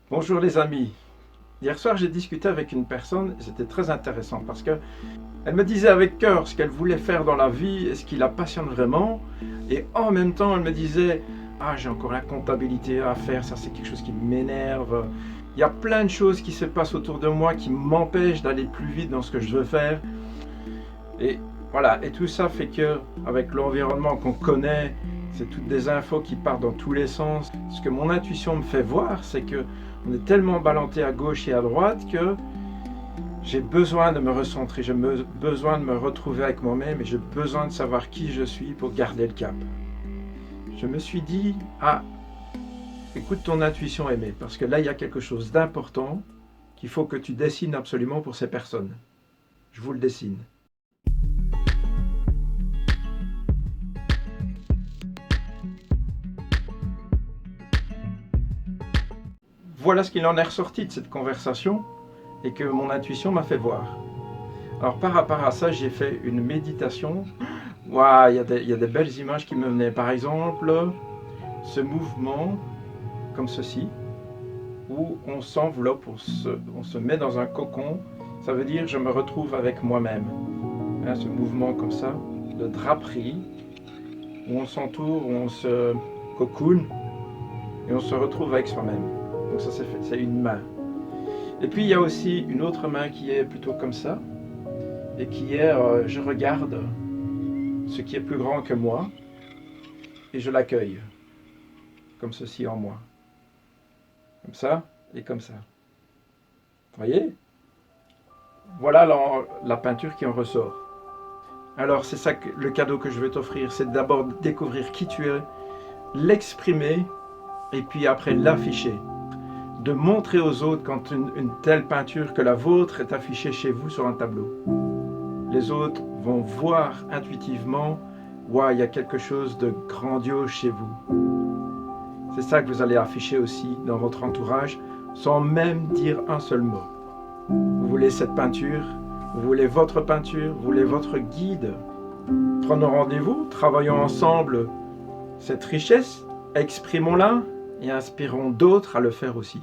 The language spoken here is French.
Bonjour les amis. Hier soir, j'ai discuté avec une personne et c'était très intéressant parce que elle me disait avec cœur ce qu'elle voulait faire dans la vie et ce qui la passionne vraiment. Et en même temps, elle me disait, ah, j'ai encore la comptabilité à faire, ça c'est quelque chose qui m'énerve. Il y a plein de choses qui se passent autour de moi qui m'empêchent d'aller plus vite dans ce que je veux faire. Et voilà, et tout ça fait que, avec l'environnement qu'on connaît, c'est toutes des infos qui partent dans tous les sens. Ce que mon intuition me fait voir, c'est que on est tellement ballotté à gauche et à droite que j'ai besoin de me recentrer, j'ai besoin de me retrouver avec moi-même et j'ai besoin de savoir qui je suis pour garder le cap. Je me suis dit, ah, écoute ton intuition aimée, parce que là, il y a quelque chose d'important qu'il faut que tu dessines absolument pour ces personnes. Je vous le dessine. Voilà ce qu'il en est ressorti de cette conversation et que mon intuition m'a fait voir. Alors par rapport à ça, j'ai fait une méditation. Waouh, il y a des belles images qui me venaient. Par exemple, ce mouvement comme ceci, où on s'enveloppe, on se met dans un cocon. Ça veut dire je me retrouve avec moi-même. Hein, ce mouvement comme ça, de draperie, où on s'entoure, où on se cocoon et on se retrouve avec soi-même. Donc ça c'est une main. Et puis il y a aussi une autre main qui est plutôt comme ça, et qui est je regarde ce qui est plus grand que moi, et je l'accueille, comme ceci en moi. Comme ça, et comme ça. Vous voyez? Voilà la peinture qui en ressort. Alors c'est ça le cadeau que je vais t'offrir, c'est d'abord découvrir qui tu es, l'exprimer, et puis après l'afficher. De montrer aux autres quand une telle peinture que la vôtre est affichée chez vous sur un tableau. Les autres vont voir intuitivement, ouais, il y a quelque chose de grandiose chez vous. C'est ça que vous allez afficher aussi dans votre entourage, sans même dire un seul mot. Vous voulez cette peinture, vous voulez votre peinture, vous voulez votre guide. Prenons rendez-vous, travaillons ensemble cette richesse, exprimons-la et inspirons d'autres à le faire aussi.